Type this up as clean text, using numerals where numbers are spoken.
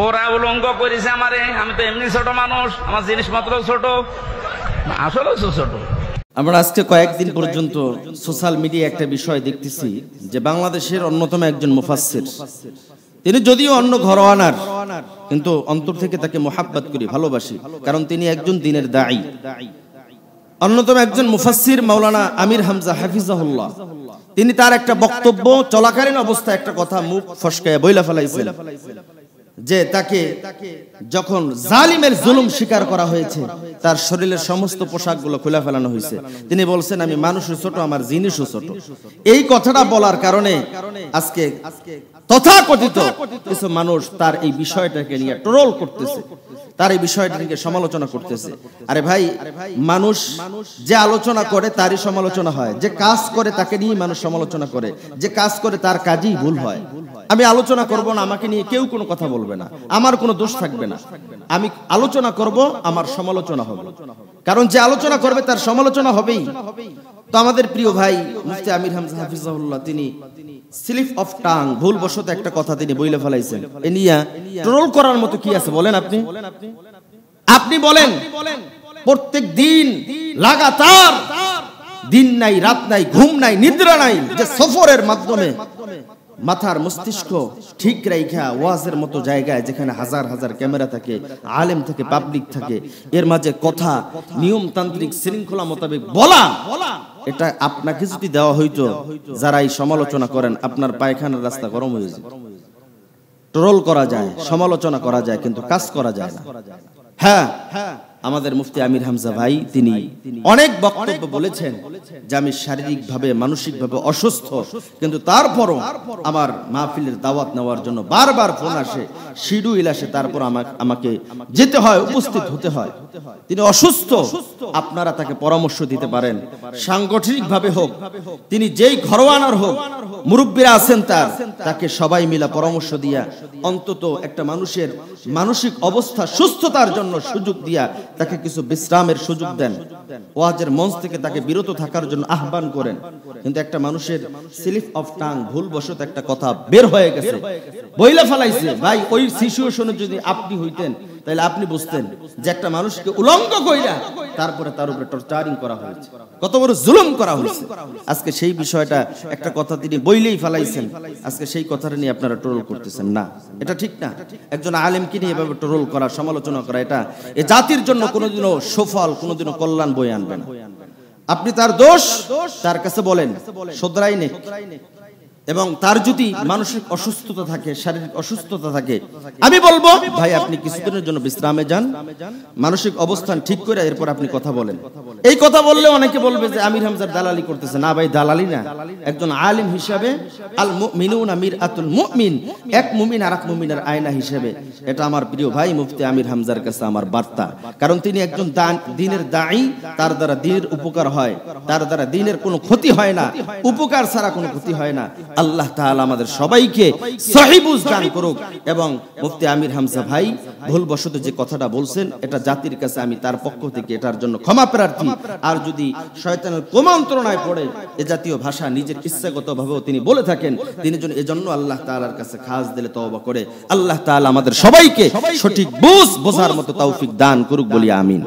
ওরা উলঙ্গ করেছে আমারে, আমি তো এমনি ছোট মানুষ, আমার জিনিসপত্র ছোট, আসলে ছোট। আমরা আজকে কয়েকদিন পর্যন্ত সোশ্যাল মিডিয়া একটা বিষয় দেখতেছি যে বাংলাদেশের অন্যতম একজন মুফাসসির, তিনি যদিও অন্য ঘরানার, কিন্তু অন্তর থেকে তাকে মোহাব্বত করি, ভালোবাসি, কারণ তিনি একজন দ্বীনের দাঈ। অন্যতম একজন মুফাসসির মাওলানা আমির হামজা হাফিজাহুল্লাহ, তিনি তার একটা বক্তব্য চলাকালীন অবস্থায় একটা কথা মুখ ফসকায় বইলা ফেলাইছেন যে তাকে যখন জালিমের জুলুম স্বীকার করা হয়েছে, তার শরীরের সমস্ত পোশাকগুলো খুলে ফেলানো হয়েছে। তিনি বলছেন, আমি মানুষও ছোট, আমার জিনিসও ছোট। এই কথাটা বলার কারণে আজকে তথাকথিত কিছু মানুষ তার এই বিষয়টাকে নিয়ে ট্রোল করতেছে, তার এই বিষয়টা নিয়ে সমালোচনা করতেছে। আরে ভাই, মানুষ যে আলোচনা করে তারই সমালোচনা হয়, যে কাজ করে তাকে নিয়ে মানুষ সমালোচনা করে, যে কাজ করে তার কাজই ভুল হয়। আমি আলোচনা করব না, আমাকে নিয়ে কেউ কোনো কথা বলবে না, আমার কোনো দোষ থাকবে না। আমি আলোচনা করব, আমার সমালোচনা হবে, কারণ যে আলোচনা করবে তার সমালোচনা হবেই। তো আমাদের প্রিয় ভাই মুফতি আমির হামজা হাফিজাহুল্লাহ, তিনি স্লিপ অফ টাং, ভুলবশত একটা কথা তিনি বইলে ফেলাইছেন। এ নিয়ে ট্রোল করার মতো কি আছে বলেন? আপনি বলেন, প্রত্যেক দিন লাগাতার দিন নাই, রাত নাই, ঘুম নাই, নিদ্রা নাই, যে সফরের মাধ্যমে মাথার মস্তিষ্ক ঠিক রাইখা ওয়াজের মতো জায়গায়, যেখানে হাজার হাজার ক্যামেরা থাকে, আলেম থাকে, পাবলিক থাকে, এর মাঝে কথা নিয়মতান্ত্রিক শৃঙ্খলা মোতাবেক বলা, এটা আপনাকে যদি দেওয়া হইতো, যারা এই সমালোচনা করেন, আপনার পায়খানার রাস্তা গরম হয়ে যায়। ট্রোল করা যায়, সমালোচনা করা যায়, কিন্তু কাজ করা যায় না। হ্যাঁ, আমাদের মুফতি আমির হামজা ভাই তিনি অনেক বক্তব্য বলেছেন যে আমি শারীরিকভাবে মানসিকভাবে অসুস্থ, কিন্তু তারপরও আমার মাহফিলের দাওয়াত নেওয়ার জন্য বারবার ফোন আসে, শিডিউল আসে, তারপর আমাকে যেতে হয়, উপস্থিত হতে হয়। তিনি অসুস্থ, আপনারা তাকে পরামর্শ দিতে পারেন, সাংগঠনিকভাবে হোক, তিনি যেই ঘরোয়ানার হোক, মুরব্বীরা আছেন তাকে সবাই মিলে পরামর্শ দিয়া অন্তত একটা মানুষের মানসিক অবস্থা সুস্থতার জন্য সুযোগ দিয়া তাকে কিছু বিশ্রামের সুযোগ দেন, ওয়াজের মঞ্চ থেকে তাকে বিরত থাকার জন্য আহ্বান করেন। কিন্তু একটা মানুষের স্লিপ অফ টাং, ভুলবশত একটা কথা বের হয়ে গেছে, বইলা ফেলাইছে। ভাই, ওই সিচুয়েশনে যদি আপনি হইতেন, তাহলে আপনি বুঝতেন যে একটা মানুষকে উলঙ্গ কইরা তারপরে তার উপরে টর্চারিং করা হয়েছে, কত বড় জুলুম করা হয়েছে। আজকে সেই বিষয়টা একটা কথা তিনি বইলেই ফেলাইছেন, আজকে সেই কথাটা নিয়ে আপনারা ট্রোল করতেছেন। না, এটা ঠিক না। একজন আলেমকে নিয়ে এভাবে ট্রোল করা, সমালোচনা করা, এটা এ জাতির জন্য কোনোদিনও সুফল, কোনোদিনও কল্যাণ বয়ে আনবে না। আপনি তার দোষ তার কাছে বলেন, শোধরাই নেই। এবং তার যদি মানসিক অসুস্থতা থাকে, শারীরিক অসুস্থতা থাকে, আমি বলবো ভাই আপনি কিছুদিনের জন্য বিশ্রামে যান, মানসিক অবস্থান ঠিক করে এরপর আপনি কথা বলেন। এই কথা বললে অনেকে বলবে যে আমির হামজার দালালি করতেছে। না ভাই, দালালি না। একজন আলিম হিসাবে আল মুমিনুনা মিরআতুল মুমিন, এক মুমিন আর এক মুমিনের আয়না হিসেবে, এটা আমার প্রিয় ভাই মুফতি আমির হামজার কাছে আমার বার্তা। কারণ তিনি একজন দ্বীনের দাঈ, তার দ্বারা দ্বীনের উপকার হয়, তার দ্বারা দ্বীনের কোনো ক্ষতি হয় না, উপকার ছাড়া কোনো ক্ষতি হয় না। আল্লাহ তাআলা আমাদের সবাইকে সহিহ বুঝ দান করুক। এবং মুফতি আমির হামজা ভাই ভুলবশত যে কথাটা বলছেন, এটা জাতির কাছে আমি তার পক্ষ থেকে এটার জন্য ক্ষমা প্রার্থী। আর যদি শয়তানের কুমন্ত্রণায় পড়ে এ জাতীয় ভাষা নিজের ইচ্ছাগতভাবেও তিনি বলে থাকেন, তিনি যেন এজন্য আল্লাহ তাআলার কাছে খাস দিলে তওবা করে আল্লাহ তাআলা আমাদের সবাইকে সঠিক বুঝ বোঝার মতো তৌফিক দান করুক বলি আমিন।